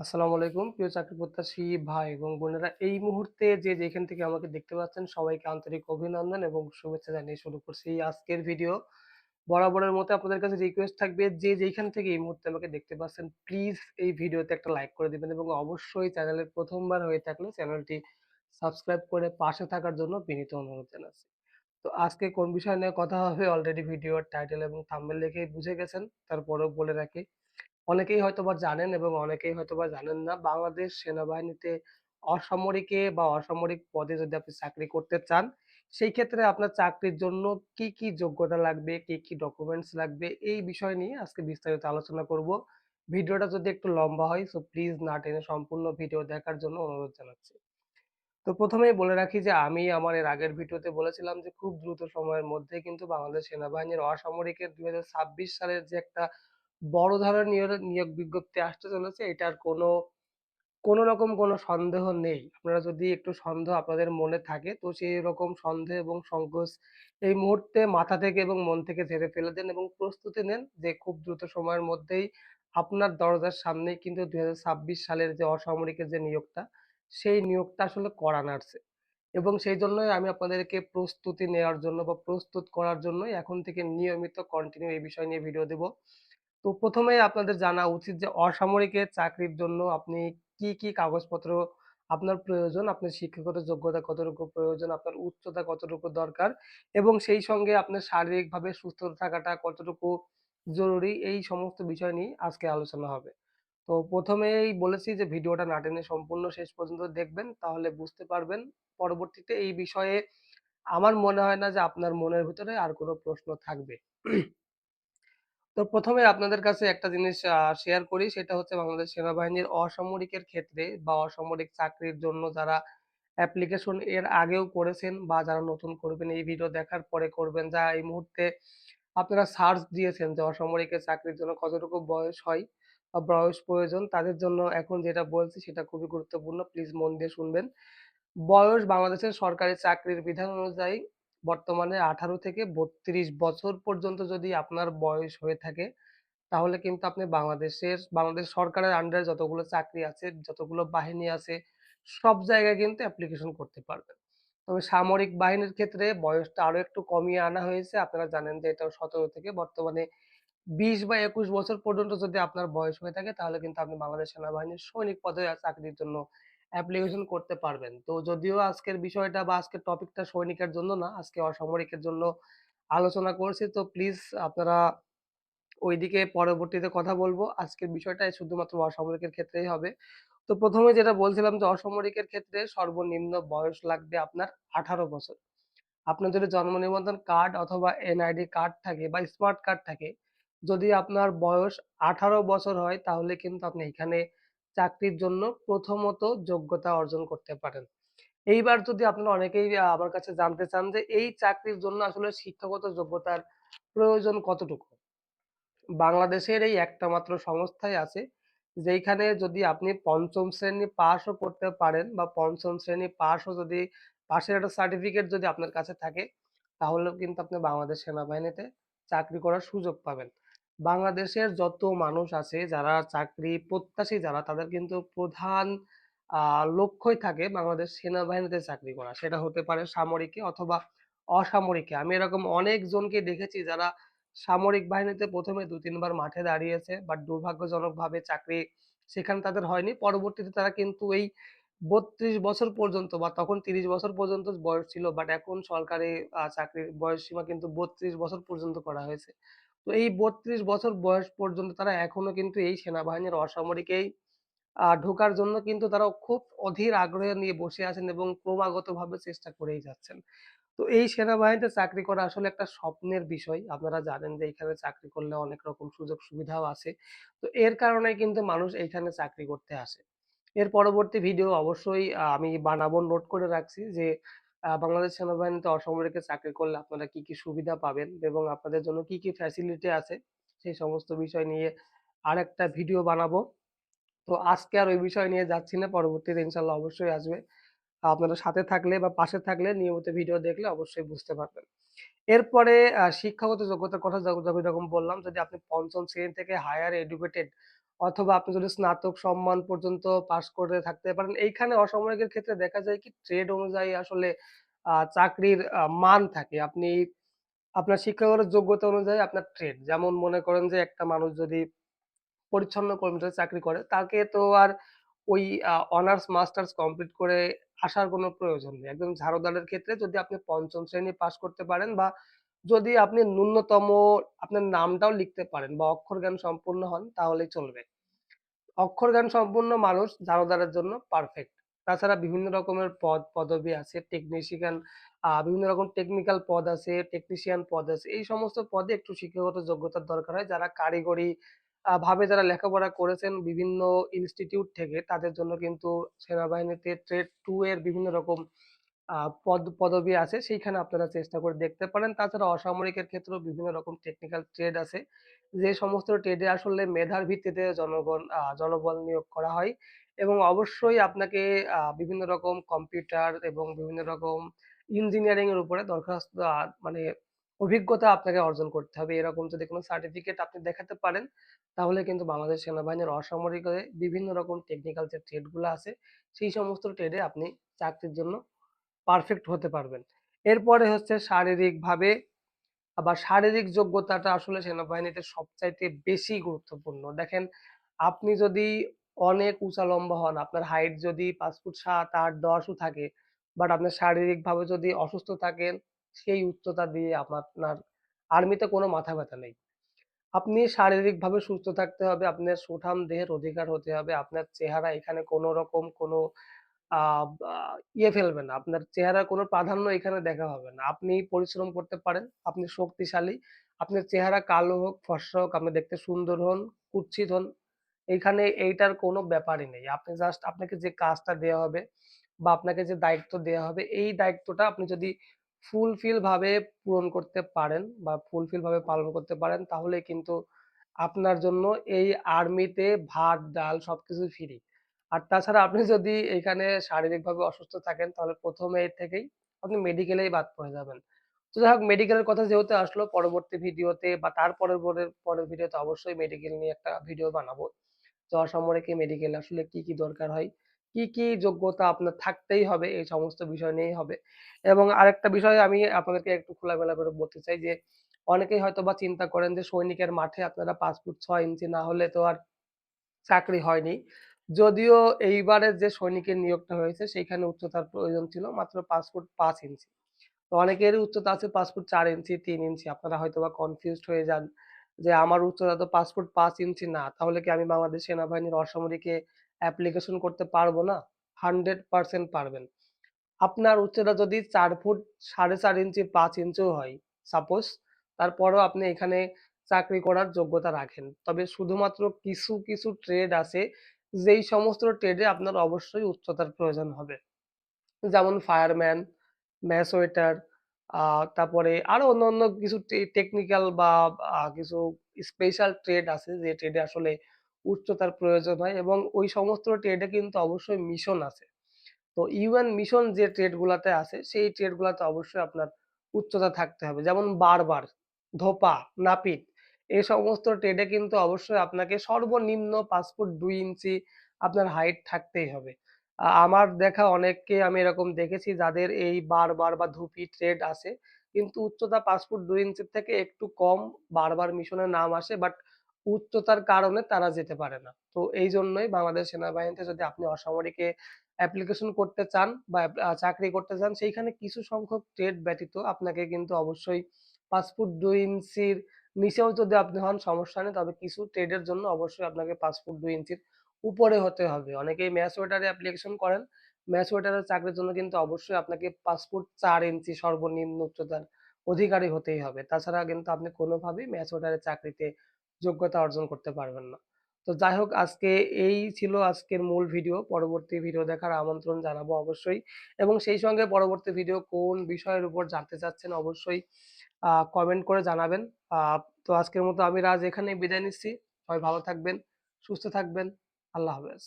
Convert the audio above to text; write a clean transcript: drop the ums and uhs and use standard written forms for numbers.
আসসালামু আলাইকুম প্রিয় চাকরি প্রত্যাশী ভাই এবং বোনেরা এই মুহূর্তে যে যেখান থেকে আমাকে দেখতে পাচ্ছেন সবাইকে আন্তরিক অভিনন্দন এবং শুভেচ্ছা জানিয়ে শুরু করছি আজকের ভিডিও। বরাবরের মতো আপনাদের কাছে রিকোয়েস্ট থাকবে যে যেখান থেকে এই মুহূর্তে আমাকে দেখতে পাচ্ছেন প্লিজ এই ভিডিওতে একটা লাইক করে দিবেন এবং অবশ্যই চ্যানেলের প্রথমবার হয়ে থাকলে চ্যানেলটি সাবস্ক্রাইব করে পাশে থাকার জন্য বিনীত অনুরোধ জানাচ্ছি। তো আজকে কোন বিষয় নিয়ে কথা হবে অলরেডি ভিডিওর টাইটেল এবং থাম্বনেল দেখেই বুঝে গেছেন। তারপরেও বলে রাখি, অনেকেই হয়তোবা জানেন এবং অনেকেই হয়তোবা জানেন না। বাংলাদেশ সেনাবাহিনীতে অসামরিক পদে যদি আপনি চাকরি করতে চান, সেই ক্ষেত্রে আপনার চাকরির জন্য কি, কি যোগ্যতা লাগবে, কি, কি ডকুমেন্টস লাগবে এই বিষয় নিয়ে আজকে বিস্তারিত আলোচনা করব। ভিডিওটা যদি একটু লম্বা হয় সো প্লিজ না টেনে সম্পূর্ণ ভিডিও দেখার জন্য অনুরোধ জানাচ্ছি। তো ১ম এই বলে রাখি যে আমি আমার এর আগের ভিডিওতে বলেছিলাম যে খুব দ্রুত সময়ের মধ্যে কিন্তু বাংলাদেশ সেনাবাহিনীর অসামরিকের ২০২৬ সালের যে একটা বড় ধরনের নিয়োগ বিজ্ঞপ্তি আসতে চলেছে এটার কোনো রকম কোনো সন্দেহ নেই। আপনারা যদি একটু সন্দেহ আপনাদের মনে থাকে তো সেই রকম সন্দেহ এবং সংকোচ এই মুহূর্তে মাথা থেকে এবং মন থেকে ঝেড়ে ফেলে দেন এবং প্রস্তুতি নেন যে খুব দ্রুত সময়ের মধ্যেই আপনার দরজার সামনেই কিন্তু ২০২৬ সালের যে অসামরিকের যে নিয়োগটা, সেই নিয়োগটা আসলে করা নাড়ছে। এবং সেইজন্যই আমি আপনাদেরকে প্রস্তুতি নেওয়ার জন্য বা প্রস্তুত করার জন্যই এখন থেকে নিয়মিত কন্টিনিউ এই বিষয় নিয়ে ভিডিও দেব। তো ১ম এই আপনাদের জানা উচিত যে অসামরিকের চাকরির জন্য আপনি কি, কি কাগজপত্র আপনার প্রয়োজন, আপনার শিক্ষাগত যোগ্যতা কতটুকু প্রয়োজন, আপনার উচ্চতা কতটুকু দরকার এবং সেই সঙ্গে আপনার শারীরিকভাবে সুস্থ থাকাটা কতটুকু জরুরি এই সমস্ত বিষয় নিয়ে আজকে আলোচনা হবে। তো ১ম এই বলেছি যে ভিডিওটা না টেনে সম্পূর্ণ শেষ পর্যন্ত দেখবেন তাহলে বুঝতে পারবেন। পরবর্তীতে এই বিষয়ে আমার মনে হয় না যে আপনার মনের ভিতরে আর কোনো প্রশ্ন থাকবে। তো ১ম এ আপনাদের কাছে একটা জিনিস শেয়ার করি সেটা হচ্ছে বাংলাদেশ সেনাবাহিনীর অসামরিকের ক্ষেত্রে বা অসামরিক চাকরির জন্য যারা অ্যাপ্লিকেশন এর আগেও করেছেন বা যারা নতুন করবেন এই ভিডিও দেখার পরে করবেন, যা এই মুহূর্তে আপনারা সার্চ দিয়েছেন যে অসামরিকের চাকরির জন্য কতটুকু বয়স হয় বা বয়স প্রয়োজন তাদের জন্য এখন যেটা বলছি সেটা খুবই গুরুত্বপূর্ণ। প্লিজ মন দিয়ে শুনবেন। বয়স বাংলাদেশের সরকারি চাকরির বিধান অনুযায়ী বর্তমানে ১৮ থেকে ৩২ বছর পর্যন্ত যদি আপনার বয়স হয়ে থাকে তাহলে কিন্তু আপনি বাংলাদেশ সরকারের আন্ডারে যতগুলো চাকরি আছে, যতগুলো বাহিনী আছে, সব জায়গায় কিন্তু অ্যাপ্লিকেশন করতে পারবেন। তবে সামরিক বাহিনীর ক্ষেত্রে বয়সটা আরো একটু কমিয়ে আনা হয়েছে। আপনারা জানেন যে এটা ১৭ থেকে বর্তমানে ২০ বা ২১ বছর পর্যন্ত যদি আপনার বয়স হয়ে থাকে তাহলে কিন্তু আপনি বাংলাদেশ সেনাবাহিনীর সৈনিক পদে চাকরির জন্য অ্যাপ্লিকেশন করতে পারবেন। তো যদিও আজকের বিষয়টা বা আজকের টপিকটা সৈনিকের জন্য না, আজকে অসামরিকের জন্য আলোচনা করছি। তো প্লিজ আপনারা ওইদিকে পরবর্তীতে কথা বলবো। আজকের বিষয়টা শুধুমাত্র অসামরিকের ক্ষেত্রেই হবে। তো ১ম এ যেটা বলছিলাম যে অসামরিকের ক্ষেত্রে সর্বনিম্ন বয়স লাগবে আপনার ১৮ বছর। আপনার যদি জন্ম নিবন্ধন কার্ড অথবা এনআইডি কার্ড থাকে বা স্মার্ট কার্ড থাকে, যদি আপনার বয়স ১৮ বছর হয় তাহলে কিন্তু আপনি এখানে চাকরির জন্য প্রথমত যোগ্যতা অর্জন করতে পারেন। এইবার যদি আপনারা অনেকেই আমার কাছে জানতে চান যে এই চাকরির জন্য আসলে শিক্ষাগত যোগ্যতার প্রয়োজন কতটুকু? বাংলাদেশের এই একটা মাত্র সংস্থাই আছে যেইখানে যদি আপনি ৫ম শ্রেণী পাসও করতে পারেন বা ৫ম শ্রেণী পাসও যদি পাশের একটা সার্টিফিকেট যদি আপনার কাছে থাকে, তাহলেও কিন্তু আপনি বাংলাদেশ সেনাবাহিনীতে চাকরি করার সুযোগ পাবেন। বাংলাদেশের যত মানুষ আছে যারা চাকরি প্রত্যাশী যারা তাদের কিন্তু প্রধান আ লক্ষ্যই থাকে বাংলাদেশ সেনাবাহিনীতে চাকরি করা। সেটা হতে পারে সামরিকে অথবা অসামরিকে। আমি এরকম অনেকজনকে দেখেছি যারা সামরিক বাহিনীতে ১ম এ ২-৩ বার মাঠে দাঁড়িয়েছে। বাট দুর্ভাগ্যজনকভাবে চাকরি সেখানে তাদের হয়নি। পরবর্তীতে তারা কিন্তু এই ৩২ বছর পর্যন্ত বা তখন ৩০ বছর পর্যন্ত বয়স ছিল। বাট এখন সরকারি চাকরির বয়সসীমা কিন্তু ৩২ বছর পর্যন্ত করা হয়েছে। তো এই ৩২ বছর বয়স পর্যন্ত তারা এখনো কিন্তু এই সেনাবাহিনীর অসামরিকেই ঢোকার জন্য কিন্তু তারা খুব অধীর আগ্রহে নিয়ে বসে আছেন এবং ক্রমাগতভাবে চেষ্টা করেই যাচ্ছেন। তো এই সেনাবাহিনীতে চাকরি করা আসলে একটা স্বপ্নের বিষয়। আপনারা জানেন যে এইখানে চাকরি করলে অনেক রকম সুযোগ সুবিধাও আছে। তো এর কারণেই কিন্তু মানুষ এইখানে চাকরি করতে আসে। এর পরবর্তী ভিডিও অবশ্যই আমি বানাবো, নোট করে রাখছি যে বাংলাদেশ সেনাবাহিনীতে অসামরিকে চাকরি করলে আপনারা কি, কি সুবিধা পাবেন এবং আপনাদের জন্য কি, কি ফ্যাসিলিটি আছে সেই সমস্ত বিষয় নিয়ে আরেকটা ভিডিও বানাবো। তো আজকে আর ওই বিষয় নিয়ে যাচ্ছি না। পরবর্তীতে ইনশাআল্লাহ অবশ্যই আসবে। আপনারা সাথে থাকলে বা পাশে থাকলে নিয়মিত ভিডিও দেখলে অবশ্যই বুঝতে পারবেন। এরপরে শিক্ষাগত যোগ্যতার কথা যেরকম বললাম, যদি আপনি ৫ম শ্রেণী থেকে হায়ার এডুকেটেড অথবা আপনি যদি স্নাতক সম্মান পর্যন্ত পাস করে থাকতে পারেন। এইখানে অসামরিকের ক্ষেত্রে দেখা যায় কি ট্রেড অনুযায়ী আসলে চাকরির মান থাকে। আপনি আপনার শিক্ষাগত যোগ্যতা অনুযায়ী আপনার ট্রেড। যেমন মনে করেন যে একটা মানুষ যদি পরিচ্ছন্ন কর্মচারী চাকরি করে, তাকে তো আর ওই অনার্স মাস্টার্স কমপ্লিট করে আসার কোনো প্রয়োজন নেই। একদম ঝাড়ুদারের ক্ষেত্রে যদি আপনি ৫ম শ্রেণী পাস করতে পারেন বা যদি আপনি ন্যূনতম আপনার নামটাও লিখতে পারেন বা অক্ষর জ্ঞান সম্পূর্ণ হন তাহলেই চলবে। অক্ষর জ্ঞান সম্পন্ন মানুষ ঝাড়ুদারের জন্য পারফেক্ট। তাছাড়া বিভিন্ন রকমের পদবি আছে, টেকনিশিয়ান বিভিন্ন রকম টেকনিক্যাল পদ আছে, টেকনিশিয়ান পদ আছে। এই সমস্ত পদে একটু শিক্ষাগত যোগ্যতার দরকার হয়। যারা কারিগরি ভাবে যারা লেখাপড়া করেছেন বিভিন্ন ইনস্টিটিউট থেকে তাদের জন্য কিন্তু সেনাবাহিনীতে ট্রেড 2 এর বিভিন্ন রকম পদবি আছে সেইখানে আপনারা চেষ্টা করে দেখতে পারেন। তাছাড়া অসামরিকের ক্ষেত্রেও বিভিন্ন রকম টেকনিক্যাল ট্রেড আছে। যে সমস্ত ট্রেডে আসলে মেধার ভিত্তিতে জনবল নিয়োগ করা হয় এবং অবশ্যই আপনাকে বিভিন্ন রকম কম্পিউটার এবং বিভিন্ন রকম ইঞ্জিনিয়ারিং এর উপরে দরখাস্ত মানে অভিজ্ঞতা আপনাকে অর্জন করতে হবে। এরকম যদি কোনো সার্টিফিকেট আপনি দেখাতে পারেন, তাহলে কিন্তু বাংলাদেশ সেনাবাহিনীর অসামরিকে বিভিন্ন রকম টেকনিক্যাল যে ট্রেড গুলা আছে, সেই সমস্ত ট্রেডে আপনি চাকরির জন্য পারফেক্ট হতে পারবেন। এরপরে হচ্ছে শারীরিকভাবে বা শারীরিক যোগ্যতাটা আসলে সেনাবাহিনীতে সবচাইতে বেশি গুরুত্বপূর্ণ। দেখেন, আপনি যদি অনেক উঁচা লম্বা হন, আপনার হাইট যদি ৫ ফুট ৭, ৮, ১০ ও থাকে, বাট আপনার শারীরিকভাবে যদি অসুস্থ থাকেন, সেই উচ্চতা দিয়ে আপনার আর্মিতে কোনো মাথা ব্যাথা নেই। আপনি শারীরিকভাবে সুস্থ থাকতে হবে, আপনার সুঠাম দেহের অধিকার হতে হবে, আপনার চেহারা এখানে কোনো রকম কোনো আ বা ফেলবে না। আপনার চেহারার কোনো প্রাধান্য এখানে দেখা হবে না। আপনি পরিশ্রম করতে পারেন, আপনি শক্তিশালী, আপনার চেহারা কালো হোক, ফর্সা হোক, আপনি দেখতে সুন্দর হন, কুৎসিত হন, এইখানে এইটার কোনো ব্যাপারই নেই। আপনি জাস্ট আপনাকে যে কাজটা দেয়া হবে বা আপনাকে যে দায়িত্ব দেয়া হবে, এই দায়িত্বটা আপনি যদি ফুলফিল ভাবে পূরণ করতে পারেন বা ফুলফিল ভাবে পালন করতে পারেন, তাহলেই কিন্তু আপনার জন্য এই আর্মিতে ভাত, ডাল সবকিছু ফ্রি। আর তাছাড়া আপনি যদি এখানে শারীরিকভাবে অসুস্থ থাকেন তাহলে ১ম এ থেকেই আপনি মেডিকেলেই বাদ পড়ে যাবেন। তো যাই হোক মেডিকেলের কথা যেহেতু আসলো পরবর্তী ভিডিওতে বা তার পরের ভিডিওতে অবশ্যই মেডিকেল নিয়ে একটা ভিডিও বানাবো। যে অসামরিক মেডিকেল আসলে কি, কি দরকার হয়? কি, কি যোগ্যতা আপনার থাকতেই হবে এই সমস্ত বিষয় নিয়েই হবে। এবং আরেকটা বিষয় আমি আপনাদেরকে একটু খোলামেলা করে বলতে চাই যে অনেকেই হয়তোবা চিন্তা করেন যে সৈনিকের মাঠে আপনারা ৫ ফুট ৬ ইঞ্চি না হলে তো আর চাকরি হয়নি। যদিও এইবারের যে সৈনিকের নিয়োগটা হয়েছে সেইখানে উচ্চতার প্রয়োজন ছিল মাত্র ৫ ফুট ৫ ইঞ্চি। তো অনেকেরই উচ্চতা আছে ৫ ফুট ৪ ইঞ্চি, ৩ ইঞ্চি। আপনারা হয়তোবা কনফিউজড হয়ে যান যে আমার উচ্চতা তো ৫ ফুট ৫ ইঞ্চি না। তাহলে কি আমি বাংলাদেশ সেনাবাহিনীর অসামরিকে অ্যাপ্লিকেশন করতে পারবো না? 100% পারবেন। আপনার উচ্চতা যদি ৪ ফুট ৪.৫ ইঞ্চি ৫ ইঞ্চিও হয় সাপোজ, তারপরেও আপনি এখানে চাকরি করার যোগ্যতা রাখেন। তবে শুধুমাত্র কিছু, কিছু ট্রেড আছে যেই সমস্ত ট্রেডে আপনার অবশ্যই উচ্চতার প্রয়োজন হবে। যেমন ফায়ারম্যান, ম্যাস ওয়েটার, আ তারপরে আরো অন্যান্য কিছু টেকনিক্যাল বা কিছু স্পেশাল ট্রেড আছে যে ট্রেডে আসলে উচ্চতার প্রয়োজন হয় এবং ওই সমস্ত ট্রেডে কিন্তু অবশ্যই মিশন আছে। তো ইউএন মিশন যে ট্রেড গুলাতে আছে সেই ট্রেড গুলাতে অবশ্যই আপনার উচ্চতা থাকতে হবে। যেমন বারবার, ধোপা, নাপিত এই সমস্ত ট্রেডে কিন্তু অবশ্যই আপনাকে সর্বনিম্ন ৫ ফুট ২ ইঞ্চি আপনার হাইট থাকতেই হবে। আমার দেখা অনেককে আমি এরকম দেখেছি যাদের এই বারবার বা ধুপি ট্রেড আছে। কিন্তু উচ্চতা ৫ ফুট ২ ইঞ্চির থেকে একটু কম বারবার মিশনের নাম আসে বাট উচ্চতার কারণে তারা যেতে পারে না। তো এইজন্যই বাংলাদেশ সেনাবাহিনীতে যদি আপনি অসামরিকে অ্যাপ্লিকেশন করতে চান বা চাকরি করতে চান সেইখানে কিছু সংখ্যক ট্রেড ব্যতীত আপনাকে কিন্তু অবশ্যই ৫ ফুট ২ ইঞ্চির নিচেও যদি আপনি হন সমস্যা নেই। তবে কিছু ট্রেডের জন্য অবশ্যই আপনাকে ৫ ফুট ২ ইঞ্চির উপরে হতে হবে। অনেকেই ম্যাচ ওয়েটারে অ্যাপ্লিকেশন করেন। ম্যাচ ওয়েটারের চাকরির জন্য কিন্তু অবশ্যই আপনাকে ৫ ফুট ৪ ইঞ্চি সর্বনিম্ন উচ্চতার অধিকারী হতেই হবে। তাছাড়া কিন্তু আপনি কোনোভাবেই ম্যাচ ওয়েটারের চাকরিতে যোগ্যতা অর্জন করতে পারবেন না। তো যাই হোক আজকে এই ছিল আজকের মূল ভিডিও। পরবর্তী ভিডিও দেখার আমন্ত্রণ জানাবো অবশ্যই। এবং সেই সঙ্গে পরবর্তী ভিডিও কোন বিষয়ের উপর জানতে চাচ্ছেন অবশ্যই কমেন্ট করে জানাবেন। আ তো আজকের মতো আমি রাজ এখানেই বিদায় নিচ্ছি। সবাই ভালো থাকবেন, সুস্থ থাকবেন। আল্লাহ হাফেজ।